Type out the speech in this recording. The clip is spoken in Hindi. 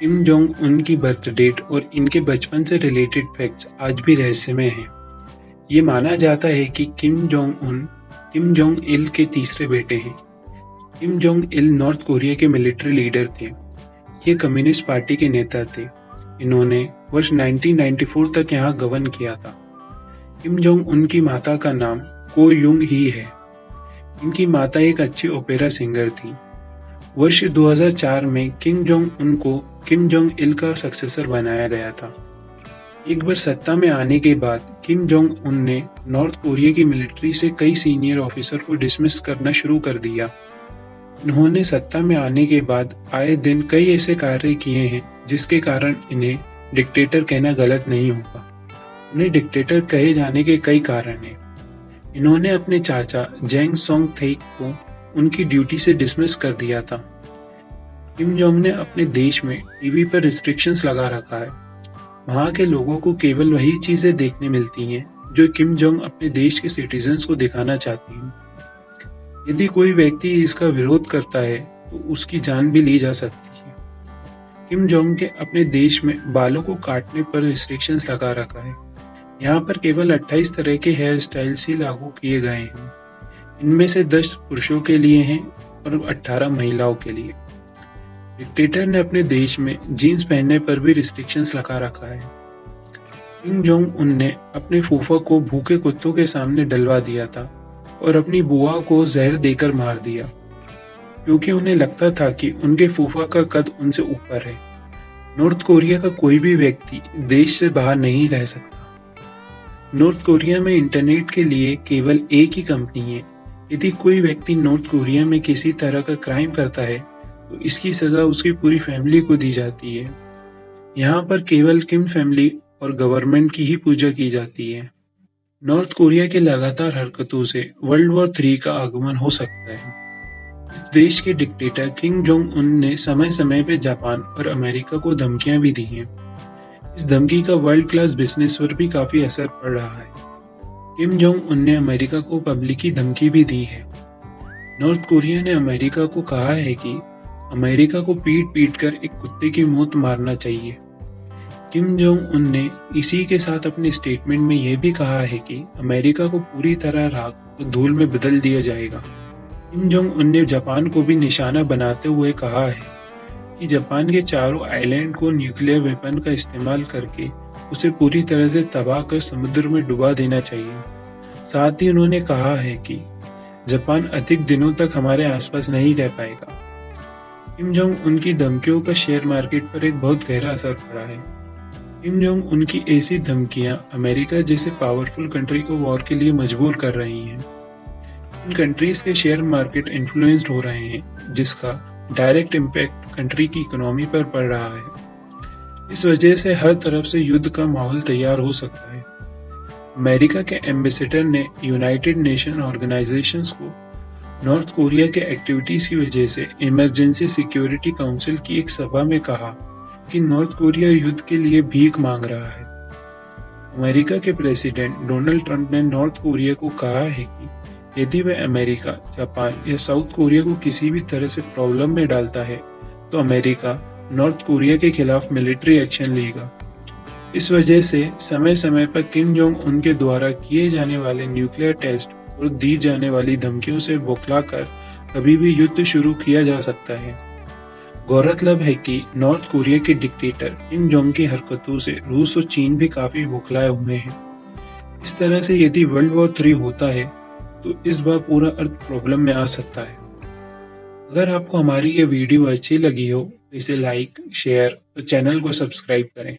किम जोंग उन की बर्थ डेट और इनके बचपन से रिलेटेड फैक्ट्स आज भी रहस्यमय हैं। ये माना जाता है कि किम जोंग इल के तीसरे बेटे हैं। Kim Jong Il north Korea के मिलिट्री लीडर थे। ये कम्युनिस्ट पार्टी के नेता थे। इन्होंने वर्ष 1994 तक यहाँ गवर्न किया था। किम जोंग उन की माता का नाम को युंग ही है। इनकी माता एक अच्छी ओपेरा सिंगर थी। वर्ष 2004 में किम जोंग उन को किम जोंग इल का सक्सेसर बनाया गया था। एक बार सत्ता में आने के बाद किम जोंग उन ने नॉर्थ कोरिया की मिलिट्री से कई सीनियर ऑफिसर को डिसमिस करना शुरू कर दिया। इन्होंने सत्ता में आने के बाद आए दिन कई ऐसे कार्य किए हैं जिसके कारण इन्हें डिक्टेटर कहना गलत नहीं होगा। उन्हें डिक्टेटर कहे जाने के कई कारण हैं। इन्होंने अपने चाचा जेंग सोंग थेक को उनकी ड्यूटी से डिसमिस कर दिया था। किम जोंग ने अपने देश में टीवी पर रिस्ट्रिक्शंस लगा रखा है। वहाँ के लोगों को केवल वही चीजें देखने मिलती हैं जो किम जोंग अपने देश के सिटीजन्स को दिखाना चाहती हैं। यदि कोई व्यक्ति इसका विरोध करता है तो उसकी जान भी ली जा सकती है। किम जोंग के अपने देश में बालों को काटने पर रिस्ट्रिक्शंस लगा रखा है। यहाँ पर केवल 28 तरह के हेयर स्टाइल्स ही लागू किए गए हैं। इनमें से 10 पुरुषों के लिए हैं और 18 महिलाओं के लिए। डिक्टेटर ने अपने देश में जीन्स पहनने पर भी रिस्ट्रिक्शंस लगा रखा है। किम जोंग उन ने अपने फूफा को भूखे कुत्तों के सामने डलवा दिया था और अपनी बुआ को जहर देकर मार दिया, क्योंकि उन्हें लगता था कि उनके फूफा का कद उनसे ऊपर है। नॉर्थ कोरिया का कोई भी व्यक्ति देश से बाहर नहीं रह सकता। नॉर्थ कोरिया में इंटरनेट के लिए केवल एक ही कंपनी है। यदि कोई व्यक्ति नॉर्थ कोरिया में किसी तरह का क्राइम करता है तो इसकी सजा उसकी पूरी फैमिली को दी जाती है। यहाँ पर केवल किम फैमिली और गवर्नमेंट की ही पूजा की जाती है। नॉर्थ कोरिया के लगातार हरकतों से वर्ल्ड वॉर 3 का आगमन हो सकता है। इस देश के डिक्टेटर किम जोंग उन ने समय समय पर जापान और अमेरिका को धमकियां भी दी हैं। इस धमकी का वर्ल्ड क्लास बिजनेस पर भी काफी असर पड़ रहा है। किम जोंग उन ने अमेरिका को पब्लिकली धमकी भी दी है। नॉर्थ कोरिया ने अमेरिका को कहा है कि अमेरिका को पीट पीट कर एक कुत्ते की मौत मारना चाहिए। किम जोंग उन ने इसी के साथ अपने स्टेटमेंट में यह भी कहा है कि अमेरिका को पूरी तरह राख और धूल में बदल दिया जाएगा। किम जोंग उन ने जापान को भी निशाना बनाते हुए कहा है कि जापान के चारों आइलैंड को न्यूक्लियर वेपन का इस्तेमाल करके उसे पूरी तरह से तबाह कर समुद्र में डुबा देना चाहिए। साथ ही उन्होंने कहा है कि जापान अधिक दिनों तक हमारे आसपास नहीं रह पाएगा। किम जोंग उनकी धमकियों का शेयर मार्केट पर एक बहुत गहरा असर पड़ा है। किम जोंग उनकी ऐसी धमकियां अमेरिका जैसे पावरफुल कंट्री को वॉर के लिए मजबूर कर रही हैं। इन कंट्रीज के शेयर मार्केट इन्फ्लुएंस्ड हो रहे हैं, जिसका डायरेक्ट इम्पैक्ट कंट्री की इकोनॉमी पर पड़ रहा है। इस वजह से हर तरफ से युद्ध का माहौल तैयार हो सकता है। अमेरिका के एम्बेसडर ने यूनाइटेड नेशन ऑर्गेनाइजेशंस को नॉर्थ कोरिया के एक्टिविटीज की वजह से इमरजेंसी सिक्योरिटी काउंसिल की एक सभा में कहा कि नॉर्थ कोरिया युद्ध के लिए भीख मांग रहा है। अमेरिका के प्रेसिडेंट डोनाल्ड ट्रंप ने नॉर्थ कोरिया को कहा है कि यदि वह अमेरिका, जापान या साउथ कोरिया को किसी भी तरह से प्रॉब्लम में डालता है तो अमेरिका नॉर्थ कोरिया के खिलाफ मिलिट्री एक्शन लेगा। इस वजह से समय समय पर किम जोंग उनके द्वारा किए जाने वाले न्यूक्लियर टेस्ट और दी जाने वाली धमकियों से बौखलाकर कभी भी युद्ध शुरू किया जा सकता है। गौरतलब है कि नॉर्थ कोरिया के डिक्टेटर किम जोंग की हरकतों से रूस और चीन भी काफी बौखलाए हुए हैं। इस तरह से यदि वर्ल्ड वॉर 3 होता है तो इस बार पूरा अर्थ प्रॉब्लम में आ सकता है। अगर आपको हमारी ये वीडियो अच्छी लगी हो तो इसे लाइक, शेयर और चैनल को सब्सक्राइब करें।